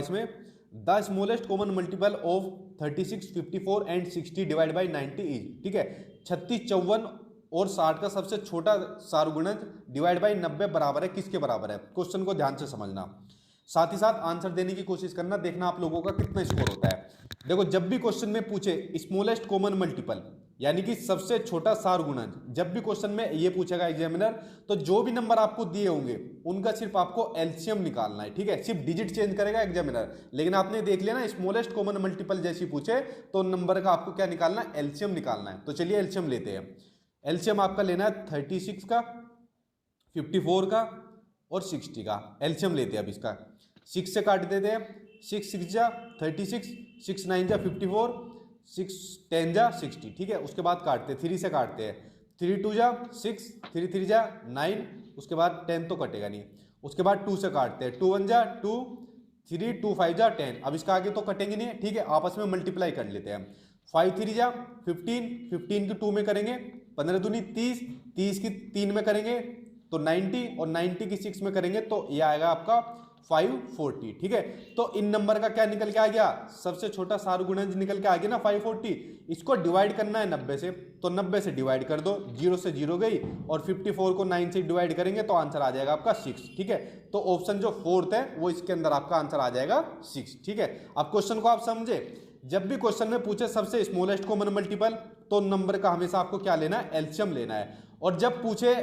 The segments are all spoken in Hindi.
इसमें the smallest common multiple of 36, 54 and 60 divide by 90 is, ठीक है, 36, 54 और 60 का सबसे छोटा सारगुणज डिवाइड बाई 90 बराबर है किसके बराबर है। क्वेश्चन को ध्यान से समझना, साथ ही साथ आंसर देने की कोशिश करना, देखना आप लोगों का कितना स्कोर होता है। देखो जब भी क्वेश्चन में पूछे स्मॉलेस्ट कॉमन मल्टीपल यानी कि सबसे छोटा सारगुणज, जब भी क्वेश्चन में ये पूछेगा एग्जामिनर, तो जो भी नंबर आपको दिए होंगे उनका सिर्फ आपको एलसीएम निकालना है, ठीक है, सिर्फ डिजिट चेंज करेगा एग्जामिनर। लेकिन आपने देख लिया ना स्मॉलेस्ट कॉमन मल्टीपल जैसी पूछे तो नंबर का आपको क्या निकालना है, एलसीएम निकालना है। तो चलिए एलसीएम लेते हैं। एलसीएम आपका लेना है 36 का, 54 का और 60 का एलसीएम लेते हैं। अब इसका 6 से काट देते हैं, 6 6 जा 36, 6 9 जा 54, 6 10 जा 60, ठीक है। उसके बाद काटते हैं, 3 से काटते हैं, 3 2 जा 6, 3 3 जा 9, उसके बाद 10 तो कटेगा नहीं। उसके बाद 2 से काटते हैं, 2 1 जा 2, 3 2 5 जा 10, अब इसका आगे तो कटेंगे नहीं, ठीक है, आपस में मल्टीप्लाई कर लेते हैं। 5 3 जा 15, 15 की 2 में करेंगे, 15 दूनी 30, 30 की 3 में करेंगे तो 90 और 90 की 6 में करेंगे तो ये आएगा आपका 540, ठीक है। तो इन नंबर का क्या निकल के आ गया, सबसे छोटा सारगुणज निकल के आ गया ना 540। इसको डिवाइड करना है 90 से, तो 90 से डिवाइड कर दो, 0 से 0 गई और 54 को 9 से डिवाइड करेंगे तो आंसर आ जाएगा आपका 6, ठीक है। तो ऑप्शन जो 4th है वो इसके अंदर आपका आंसर आ जाएगा 6, ठीक है। अब क्वेश्चन को आप समझे, जब भी क्वेश्चन में पूछे सबसे स्मॉलेस्ट कॉमन मल्टीपल तो नंबर का हमेशा आपको क्या लेना है, एलसीएम लेना है। और जब पूछे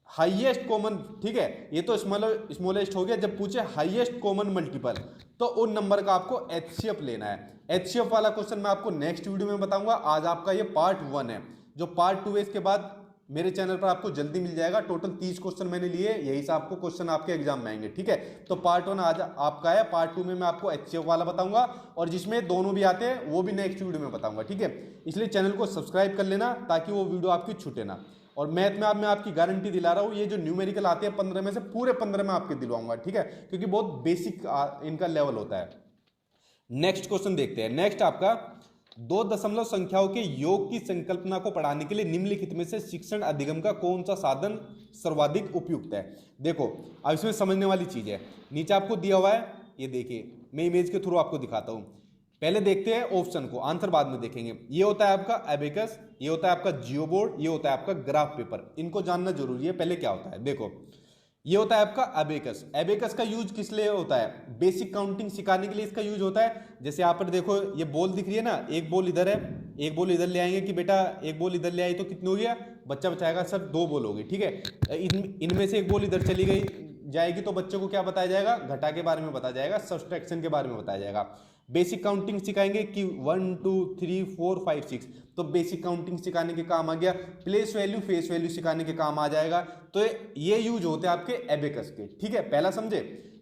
हाईएस्ट कॉमन, ठीक है, ये तो स्मॉलेस्ट हो गया, जब पूछे हाईएस्ट कॉमन मल्टीपल तो उन नंबर का आपको एचसीएफ लेना है। एचसीएफ वाला क्वेश्चन मैं आपको नेक्स्ट वीडियो में बताऊंगा। आज आपका ये पार्ट 1 है, जो पार्ट 2 है इसके बाद मेरे चैनल पर आपको जल्दी मिल जाएगा। टोटल 30 क्वेश्चन मैंने लिए, यही से आपको क्वेश्चन आपके एग्जाम में आएंगे, ठीक है। तो पार्ट 1 आज आपका है, पार्ट 2 में मैं आपको एचसीएफ वाला बताऊंगा और जिसमें दोनों भी आते हैं वो भी नेक्स्ट वीडियो में बताऊंगा, ठीक है। इसलिए चैनल को सब्सक्राइब कर लेना ताकि वो वीडियो आपकी छूटे ना। और मैथ में मैं आपकी गारंटी दिला रहा हूं, ये जो न्यूमेरिकल आते हैं 15 में से पूरे 15 में आपके दिलवाऊंगा, ठीक है, क्योंकि बहुत बेसिक इनका लेवल होता है। नेक्स्ट क्वेश्चन देखते हैं। नेक्स्ट आपका 2 दशमलव संख्याओं के योग की संकल्पना को पढ़ाने के लिए निम्नलिखित में से शिक्षण अधिगम का कौन सा साधन सर्वाधिक उपयुक्त है। देखो अब इसमें समझने वाली चीज है, नीचे आपको दिया हुआ है, ये देखिए मैं इमेज के थ्रू आपको दिखाता हूं। पहले देखते हैं ऑप्शन को, आंसर बाद में देखेंगे। ये होता है आपका एबेकस, ये होता है आपका जियो बोर्ड, ये होता है आपका ग्राफ पेपर। इनको जानना जरूरी है। पहले क्या होता है, देखो ये होता है आपका एबेकस। एबेकस का यूज किस लिए होता है, बेसिक काउंटिंग सिखाने के लिए इसका यूज होता है। जैसे यहाँ पर देखो ये बॉल दिख रही है ना, एक बॉल इधर है, एक बॉल इधर ले आएंगे कि बेटा एक बॉल इधर ले आई तो कितनी हो गया, बच्चा बचाएगा सर 2 बॉल होगी, ठीक है। इनमें से एक बॉल इधर चली गई जाएगी तो बच्चों को क्या बताया जाएगा, घटा के बारे में बताया जाएगा, सब्सट्रैक्शन के बारे में बताया जाएगा। बेसिक काउंटिंग सिखाएंगे कि 1 2 3 4 5 6, तो बेसिक काउंटिंग सिखाने के काम आ गया। प्लेस वैल्यू फेस वैल्यू सिखाने के काम आ जाएगा। तो ये यूज होते हैं आपके एबेकस के, ठीक है, पहला समझे।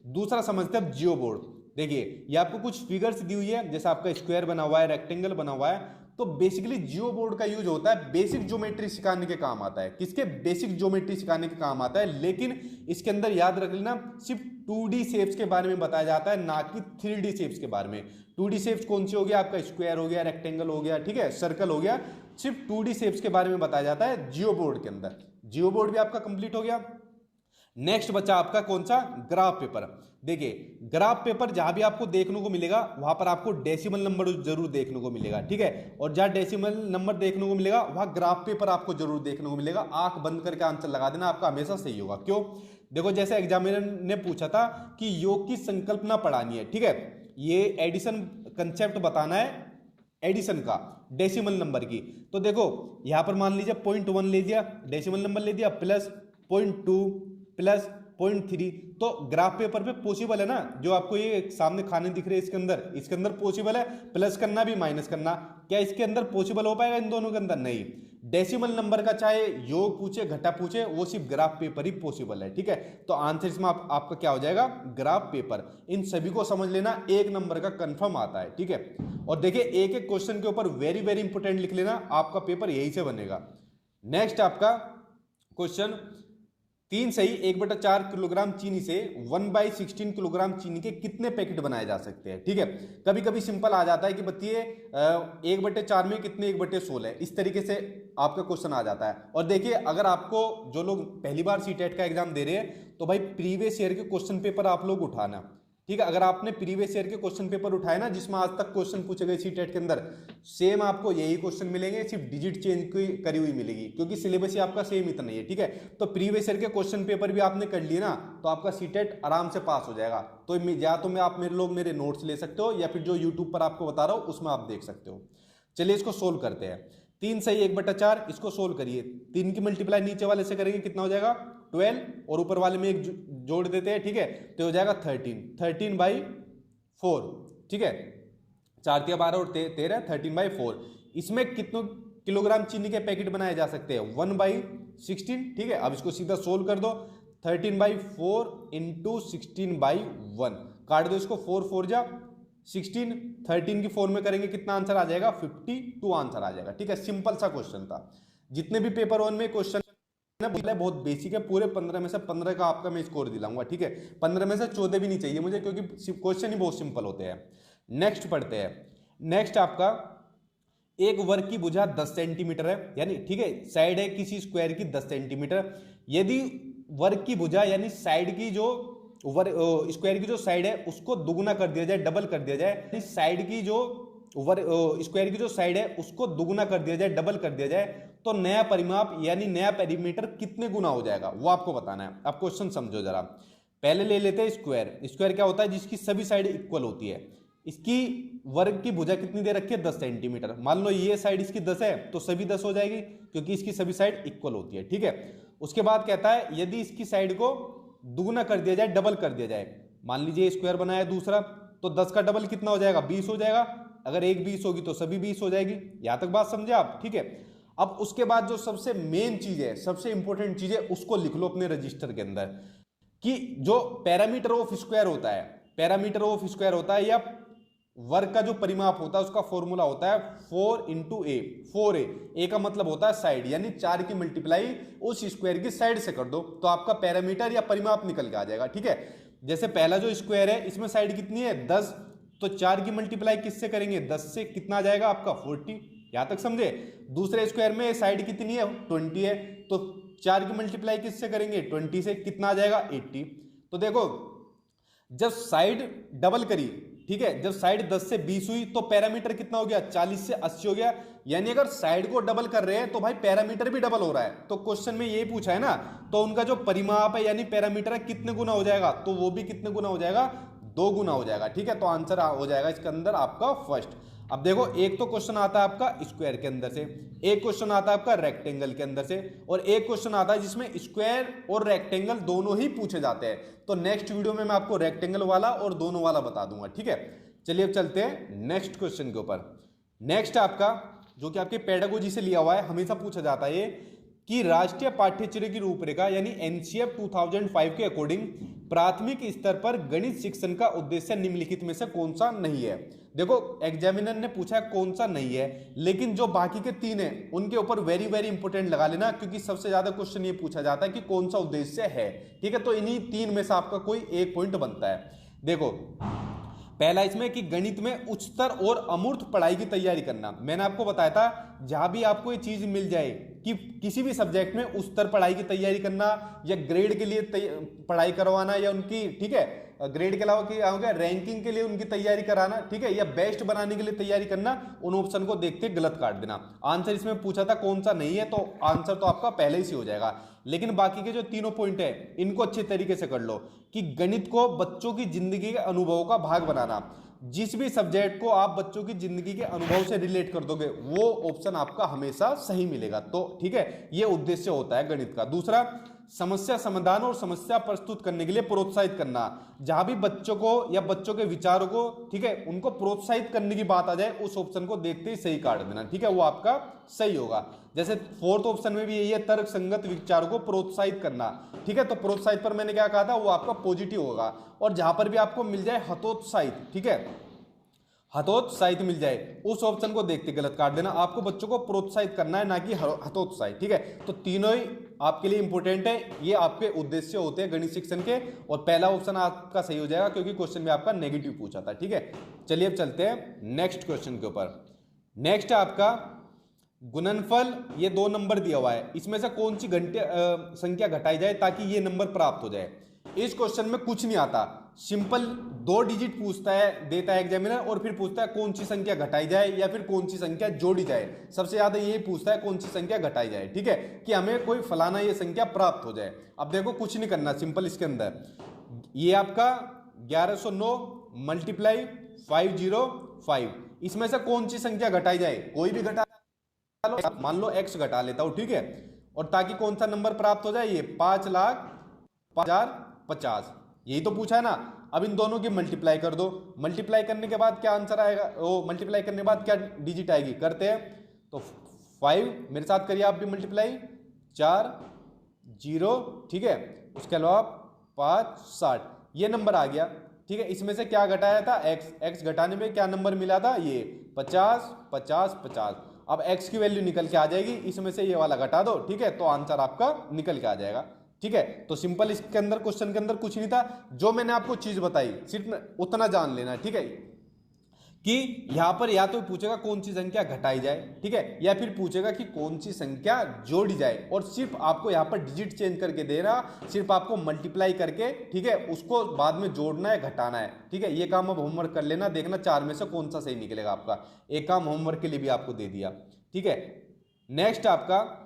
दूसरा समझते हैं जियो बोर्ड। देखिए ये आपको कुछ फिगर्स दी हुई है, जैसे आपका स्क्वायर बना हुआ है, रेक्टेंगल बना हुआ है, तो बेसिकली जियो बोर्ड का यूज होता है बेसिक ज्योमेट्री सिखाने के काम आता है। किसके, बेसिक ज्योमेट्री सिखाने के काम आता है। लेकिन इसके अंदर याद रख लेना सिर्फ 2D शेप्स के बारे में बताया जाता है, ना कि 3D शेप्स के बारे में। 2D शेप्स कौन सी हो गया, आपका स्क्वायर हो गया, रेक्टेंगल हो गया, ठीक है, सर्कल हो गया, सिर्फ 2D शेप्स के बारे में बताया जाता है जियो बोर्ड के अंदर। जियो बोर्ड भी आपका कंप्लीट हो गया। नेक्स्ट बचा आपका कौन सा, ग्राफ पेपर। देखिए ग्राफ पेपर जहां भी आपको देखने को मिलेगा वहां पर आपको डेसिमल नंबर जरूर देखने को मिलेगा, ठीक है। और जहां डेसिमल नंबर देखने को मिलेगा वहां ग्राफ पेपर आपको जरूर देखने को मिलेगा। आंख बंद करके आंसर लगा देना, आपका हमेशा सही होगा। क्यों, देखो जैसे एग्जामिनर ने पूछा था कि योग की संकल्पना पढ़ानी है, ठीक है, ये एडिशन कंसेप्ट बताना है, एडिशन का डेसिमल नंबर की। तो देखो यहां पर मान लीजिए 0.1 ले दिया, डेसिमल नंबर ले दिया, प्लस 0.2 प्लस 0.3, तो ग्राफ पेपर पे पॉसिबल है ना, जो आपको ये सामने खाने दिख रहे हैं इसके अंदर पॉसिबल है प्लस करना भी माइनस करना। क्या इसके अंदर पॉसिबल हो पाएगा इन दोनों के अंदर, नहीं। डेसिमल नंबर का चाहे योग पूछे घटा पूछे वो सिर्फ ग्राफ पेपर ही पॉसिबल है, ठीक है। तो आंसर इसमें आपका क्या हो जाएगा, ग्राफ पेपर। इन सभी को समझ लेना, 1 नंबर का कंफर्म आता है, ठीक है। और देखिए एक एक क्वेश्चन के ऊपर वेरी वेरी इंपोर्टेंट लिख लेना, आपका पेपर यही से बनेगा। नेक्स्ट आपका क्वेश्चन 3 सही 1/4 किलोग्राम चीनी से 1/16 किलोग्राम चीनी के कितने पैकेट बनाए जा सकते हैं, ठीक है। कभी कभी सिंपल आ जाता है कि बताइए 1/4 में कितने 1/16 है, इस तरीके से आपका क्वेश्चन आ जाता है। और देखिए अगर आपको जो लोग पहली बार सीटेट का एग्जाम दे रहे हैं तो भाई प्रीवियस ईयर के क्वेश्चन पेपर आप लोग उठाना, ठीक है। अगर आपने प्रीवियस ईयर के क्वेश्चन पेपर उठाए ना जिसमें आज तक क्वेश्चन पूछे गए सीटेट के अंदर, सेम आपको यही क्वेश्चन मिलेंगे, सिर्फ डिजिट चेंज करी हुई मिलेगी, क्योंकि सिलेबस ही आपका सेम इतना ही है। ठीक है, तो प्रीवियस ईयर के क्वेश्चन पेपर भी आपने कर लिए ना तो आपका सीटेट आराम से पास हो जाएगा। तो या तो आप मेरे नोट्स ले सकते हो या फिर जो यूट्यूब पर आपको बता रहा हूँ उसमें आप देख सकते हो। चलिए इसको सोल्व करते हैं। 3 सही 1/4, इसको सोल्व करिए। 3 की मल्टीप्लाई नीचे वाले से करेंगे कितना हो जाएगा 12, और ऊपर वाले में एक जोड़ देते हैं। ठीक है, तो हो जाएगा 13/4। ठीक है, 4 × 12 और 13, 13/4। इसमें कितने किलोग्राम चीनी के पैकेट बनाए जा सकते हैं 1/16। ठीक है, अब इसको सीधा सोल्व कर दो। 13/4 × 16/1 काट दो इसको, 4 4 जा 16, 13 की 4 में करेंगे कितना आंसर आ जाएगा 52 आंसर आ जाएगा। ठीक है, सिंपल सा क्वेश्चन था। जितने भी पेपर 1 में क्वेश्चन बहुत बेसिक है, पूरे 15 में से 15 का आपका मैं स्कोर दिलाऊंगा। ठीक है, 15 में से 14 भी नहीं चाहिए मुझे, क्योंकि क्वेश्चन ही बहुत सिंपल होते हैं। नेक्स्ट पढ़ते हैं। नेक्स्ट आपका एक वर्ग की भुजा 10 सेंटीमीटर है, यानी ठीक है साइड है किसी स्क्वायर की 10 सेंटीमीटर। यदि वर्ग की भुजा यानी साइड की जो स्क्वायर की जो साइड है उसको दुगुना कर दिया जाए, डबल कर दिया जाए, साइड की जो स्क्वायर की जो साइड है उसको दुगुना कर दिया जाए, डबल कर दिया जाए, तो नया परिमाप यानी नया पेरीमीटर कितने गुना हो जाएगा वो आपको बताना है। अब क्वेश्चन समझो जरा। पहले ले लेते हैं स्क्वायर। स्क्वायर क्या होता है जिसकी सभी साइड इक्वल होती है। इसकी वर्ग की भुजा कितनी दे रखी है 10 सेंटीमीटर। मान लो ये साइड इसकी 10 है तो सभी 10 हो जाएगी, क्योंकि इसकी सभी साइड इक्वल होती है। ठीक है, उसके बाद कहता है यदि इसकी साइड को दुगुना कर दिया जाए, डबल कर दिया जाए। मान लीजिए स्क्वायर बनाया दूसरा, तो 10 का डबल कितना हो जाएगा 20 हो जाएगा। अगर एक 20 होगी तो सभी 20 हो जाएगी। यहां तक बात समझे आप। ठीक है, अब उसके बाद जो सबसे मेन चीज है, सबसे इंपॉर्टेंट चीज है, उसको लिख लो अपने रजिस्टर के अंदर कि जो पैरामीटर ऑफ स्क्वायर होता है, पैरामीटर ऑफ स्क्वायर होता है या वर्ग का जो परिमाप होता है उसका फॉर्मूला होता है 4 × a। 4a, a का मतलब होता है साइड, यानी 4 की मल्टीप्लाई उस स्क्वायर की साइड से कर दो तो आपका पैरामीटर या परिमाप निकल के आ जाएगा। ठीक है, जैसे पहला जो स्क्वायर है इसमें साइड कितनी है 10, तो 4 की मल्टीप्लाई किससे करेंगे 10 से, कितना आ जाएगा आपका 40। यहां तक समझे। दूसरे स्क्वायर में साइड कितनी है 20 है, तो 4 की मल्टीप्लाई किससे करेंगे 20 से, कितना आ जाएगा 80। तो देखो जब साइड डबल करी, ठीक है, जब साइड 10 से 20 हुई तो पैरामीटर कितना हो गया 40 से 80 हो गया। यानी अगर साइड को डबल कर रहे हैं तो भाई पैरामीटर भी डबल हो रहा है। तो क्वेश्चन में यही पूछा है ना, तो उनका जो परिमाप है यानी पैरामीटर है कितने गुना हो जाएगा, तो वो भी कितने गुना हो जाएगा 2 गुना हो जाएगा। ठीक है, तो आंसर हो जाएगा इसके अंदर आपका फर्स्ट। अब देखो एक तो क्वेश्चन आता है आपका स्क्वायर के अंदर से, एक क्वेश्चन आता है आपका रेक्टेंगल के अंदर से, और एक क्वेश्चन आता है जिसमें स्क्वायर और रेक्टेंगल दोनों ही पूछे जाते हैं। तो नेक्स्ट वीडियो में मैं आपको रेक्टेंगल वाला और दोनों वाला बता दूंगा। ठीक है, चलिए अब चलते हैं नेक्स्ट क्वेश्चन के ऊपर। नेक्स्ट आपका जो कि आपके पेडागोजी से लिया हुआ है, हमेशा पूछा जाता है ये कि राष्ट्रीय पाठ्यचर्या की रूपरेखा यानी एनसीएफ 2005 के अकॉर्डिंग प्राथमिक स्तर पर गणित शिक्षण का उद्देश्य निम्नलिखित में से कौन सा नहीं है। देखो एग्जामिनर ने पूछा है कौन सा नहीं है, लेकिन जो बाकी के 3 हैं उनके ऊपर वेरी वेरी इंपॉर्टेंट लगा लेना, क्योंकि सबसे ज्यादा क्वेश्चन ये पूछा जाता है कि कौन सा उद्देश्य है। ठीक है, तो इन्हीं 3 में से आपका कोई एक पॉइंट बनता है। देखो पहला इसमें कि गणित में उच्चतर और अमूर्त पढ़ाई की तैयारी करना। मैंने आपको बताया था जहां भी आपको ये चीज मिल जाए कि किसी भी सब्जेक्ट में उच्चतर पढ़ाई की तैयारी करना या ग्रेड के लिए पढ़ाई करवाना या उनकी, ठीक है, ग्रेड के अलावा क्या हो गया रैंकिंग के लिए उनकी तैयारी कराना, ठीक है, या बेस्ट बनाने के लिए तैयारी करना, उन ऑप्शन को देखते गलत काट देना। आंसर इसमें पूछा था कौन सा नहीं है, तो आंसर तो आपका पहले ही से हो जाएगा। लेकिन बाकी के जो तीनों पॉइंट है इनको अच्छे तरीके से कर लो कि गणित को बच्चों की जिंदगी के अनुभवों का भाग बनाना। जिस भी सब्जेक्ट को आप बच्चों की जिंदगी के अनुभव से रिलेट कर दोगे वो ऑप्शन आपका हमेशा सही मिलेगा। तो ठीक है, ये उद्देश्य होता है गणित का। दूसरा, समस्या समाधान और समस्या प्रस्तुत करने के लिए प्रोत्साहित करना। जहां भी बच्चों को या बच्चों के विचारों को, ठीक है, उनको प्रोत्साहित करने की बात आ जाए उस ऑप्शन को देखते ही सही काट देना। ठीक है, वो आपका सही होगा। जैसे फोर्थ ऑप्शन में भी यही है, तर्क संगत विचारों को प्रोत्साहित करना। ठीक है, तो प्रोत्साहित पर मैंने क्या कहा था, वो आपका पॉजिटिव होगा। और जहां पर भी आपको मिल जाए हतोत्साहित, ठीक है, हतोत्साहित मिल जाए उस ऑप्शन को देखते गलत काट देना। आपको बच्चों को प्रोत्साहित करना है, ना कि हतोत्साहित। ठीक है, तो तीनों ही आपके लिए इंपॉर्टेंट है, ये आपके उद्देश्य होते हैं गणित शिक्षण के। और पहला ऑप्शन आपका सही हो जाएगा क्योंकि क्वेश्चन में आपका नेगेटिव पूछा था। ठीक है, चलिए अब चलते हैं नेक्स्ट क्वेश्चन के ऊपर। नेक्स्ट आपका गुणनफल, ये 2 नंबर दिया हुआ है, इसमें से कौन सी संख्या घटाई जाए ताकि ये नंबर प्राप्त हो जाए। इस क्वेश्चन में कुछ नहीं आता, सिंपल 2 डिजिट पूछता है, देता है एग्जामिनर, और फिर पूछता है कौन सी संख्या घटाई जाए या फिर कौन सी संख्या जोड़ी जाए। सबसे ज्यादा यही पूछता है कौन सी संख्या घटाई जाए, ठीक है, कि हमें कोई फलाना ये संख्या प्राप्त हो जाए। अब देखो कुछ नहीं करना, सिंपल इसके अंदर ये आपका 1109 मल्टीप्लाई 505, इसमें से कौन सी संख्या घटाई जाए, कोई भी घटा लो, मान लो x घटा लेता हूं, ठीक है, और ताकि कौन सा नंबर प्राप्त हो जाए, ये 5,05,050, यही तो पूछा है ना। अब इन दोनों की मल्टीप्लाई कर दो, मल्टीप्लाई करने के बाद क्या आंसर आएगा, वो मल्टीप्लाई करने के बाद क्या डिजिट आएगी, करते हैं तो 5, मेरे साथ करिए आप भी मल्टीप्लाई, 4 0, ठीक है, उसके अलावा 5 60, ये नंबर आ गया, ठीक है। इसमें से क्या घटाया था, x घटाने में क्या नंबर मिला था, ये 50 50 50। अब x की वैल्यू निकल के आ जाएगी, इसमें से ये वाला घटा दो, ठीक है, तो आंसर आपका निकल के आ जाएगा, ठीक है। तो सिंपल इसके अंदर क्वेश्चन के अंदर कुछ नहीं था, जो मैंने आपको चीज बताई सिर्फ उतना जान लेना, ठीक है, कि यहां पर या तो पूछेगा कौन सी संख्या घटाई जाए, ठीक है, या फिर पूछेगा कि कौन सी संख्या जोड़ी जाए, और सिर्फ आपको यहां पर डिजिट चेंज करके दे रहा, सिर्फ आपको मल्टीप्लाई करके, ठीक है, उसको बाद में जोड़ना है घटाना है, ठीक है। ये काम अब होमवर्क कर लेना, देखना 4 में से कौन सा सही निकलेगा आपका। एक काम होमवर्क के लिए भी आपको दे दिया, ठीक है। नेक्स्ट आपका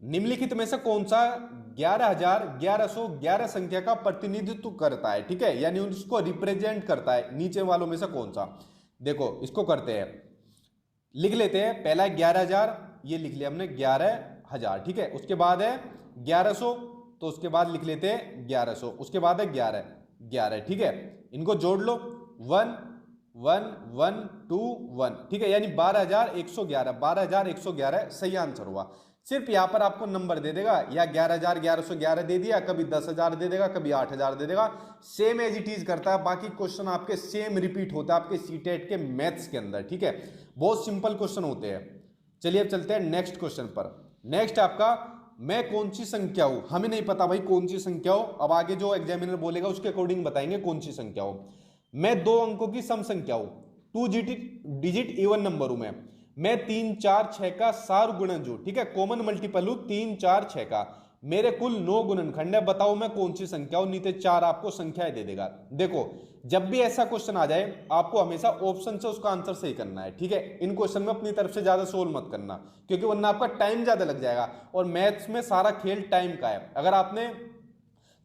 निम्नलिखित में से कौन सा 11,1111 संख्या का प्रतिनिधित्व करता है, ठीक है, यानी उसको रिप्रेजेंट करता है, नीचे वालों में से कौन सा। देखो इसको करते हैं, लिख लेते हैं, पहला 11,000, ये लिख लिया हमने 11,000, ठीक है, उसके बाद है 1,100, तो उसके बाद लिख लेते हैं 1,100, उसके बाद है 11,11, ठीक है, इनको जोड़ लो, 1 1 1 2 1, ठीक है, यानी 12,111, 12,111 सही आंसर हुआ। सिर्फ यहां पर आपको नंबर दे देगा, या 11,1111 दे दिया, कभी 10,000 दे देगा, कभी 8,000 दे देगा, सेम एज इट इज करता है। बाकी क्वेश्चन आपके सेम रिपीट होता है आपके सीटेट के मैथ्स के अंदर, ठीक है, बहुत सिंपल क्वेश्चन होते हैं। चलिए अब चलते हैं नेक्स्ट क्वेश्चन पर। नेक्स्ट आपका मैं कौन सी संख्या हूं, हमें नहीं पता भाई कौन सी संख्या हो, अब आगे जो एग्जामिनर बोलेगा उसके अकॉर्डिंग बताएंगे कौन सी संख्या हो। मैं 2 अंकों की सम संख्या हूं, 2 डिजिट इवन नंबर हूं मैं 3 4 6 का सार गुणज हूं, ठीक है, कॉमन मल्टीपल हूं 3 4 6 का, मेरे कुल 9 गुणनखंड है, बताओ मैं कौन सी संख्या हूं। नीचे 4 आपको संख्याएं दे देगा। देखो जब भी ऐसा क्वेश्चन आ जाए आपको हमेशा ऑप्शन से उसका आंसर सही करना है, ठीक है, इन क्वेश्चन में अपनी तरफ से ज्यादा सोल्व मत करना, क्योंकि वरना आपका टाइम ज्यादा लग जाएगा, और मैथ्स में सारा खेल टाइम का है। अगर आपने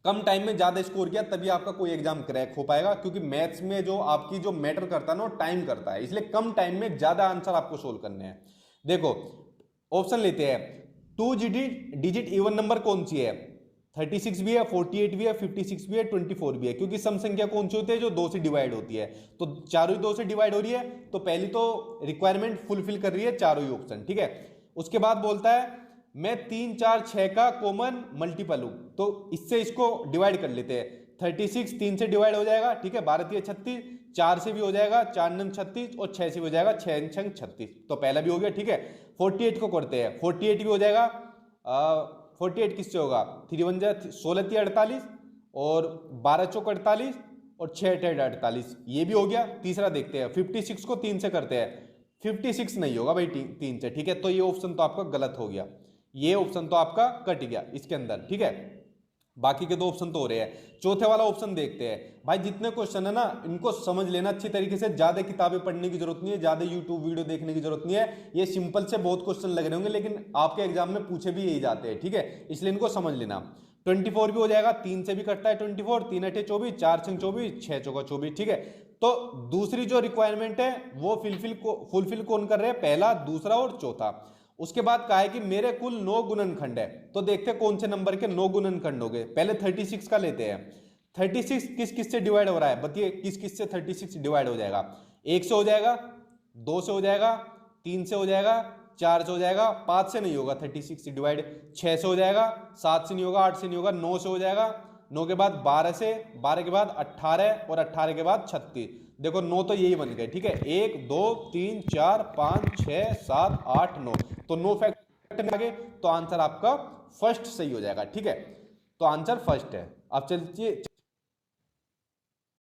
कम टाइम में ज्यादा स्कोर किया तभी आपका कोई एग्जाम क्रैक हो पाएगा, क्योंकि मैथ्स में जो आपकी जो मैटर करता है ना वो टाइम करता है, इसलिए कम टाइम में ज्यादा आंसर आपको सोल्व करने हैं। देखो ऑप्शन लेते हैं, 2 डिजिट इवन नंबर कौन सी है, 36 भी है, 48 भी है, 56 भी है, 24 भी है, क्योंकि सम संख्या कौन सी होती है, जो 2 से डिवाइड होती है, तो चारों ही 2 से डिवाइड हो रही है, तो पहली तो रिक्वायरमेंट फुलफिल कर रही है चारों ही ऑप्शन, ठीक है। उसके बाद बोलता है मैं 3 4 6 का कॉमन मल्टीपल हूं, तो इससे इसको डिवाइड कर लेते हैं, 36 3 से डिवाइड हो जाएगा, ठीक है, 12 3 36, 4 से भी हो जाएगा, 4 9 36, और 6 से भी हो जाएगा, 6 6 36, तो पहला भी हो गया, ठीक है। 48 को करते हैं, 48 भी हो जाएगा, 48 किससे होगा, 3 1 16 3 48, और 12 चौक 48, और 6 8 48, ये भी हो गया। तीसरा देखते हैं, 56 को 3 से करते हैं, 56 नहीं होगा भाई 3 से, ठीक है, तो ये ऑप्शन तो आपका गलत हो गया, ये ऑप्शन तो आपका कट गया इसके अंदर, ठीक है। बाकी के 2 ऑप्शन तो हो रहे हैं। चौथे वाला ऑप्शन देखते हैं। भाई जितने क्वेश्चन है ना इनको समझ लेना अच्छी तरीके से, ज्यादा किताबें पढ़ने की जरूरत नहीं है, ज्यादा यूट्यूब वीडियो देखने की जरूरत नहीं है, ये सिंपल से बहुत क्वेश्चन लग रहे होंगे, लेकिन आपके एग्जाम में पूछे भी यही जाते हैं, ठीक है, इसलिए इनको समझ लेना। 24 भी हो जाएगा, 3 से भी कटता है 24, 3 8 24, 4 6 24, 6 चौका 24, ठीक है। तो दूसरी जो रिक्वायरमेंट है वो फुलफिल कौन कर रहे हैं, पहला, दूसरा और चौथा। उसके बाद कहा है कि मेरे कुल 9 गुणनखंड है, तो देखते हैं कौन से नंबर के 9 गुणनखंड हो गए। पहले 36 का लेते हैं, 36 किस किस से डिवाइड हो रहा है, बताइए किस किस से 36 डिवाइड हो जाएगा। 1 से हो जाएगा, 2 से हो जाएगा, 3 से हो जाएगा, 4 से हो जाएगा, 5 से नहीं होगा 36 डिवाइड, 6 से हो जाएगा, 7 से नहीं होगा, 8 से नहीं होगा, 9 से हो जाएगा, 9 के बाद 12 से, 12 के बाद 18, और 18 के बाद 36। देखो 9 तो यही बन गए, ठीक है, 1 2 3 4 5 6 7 8 9, तो 9 फैक्टर आगे, तो आंसर आपका फर्स्ट सही हो जाएगा, ठीक है, तो आंसर फर्स्ट है। अब चलिए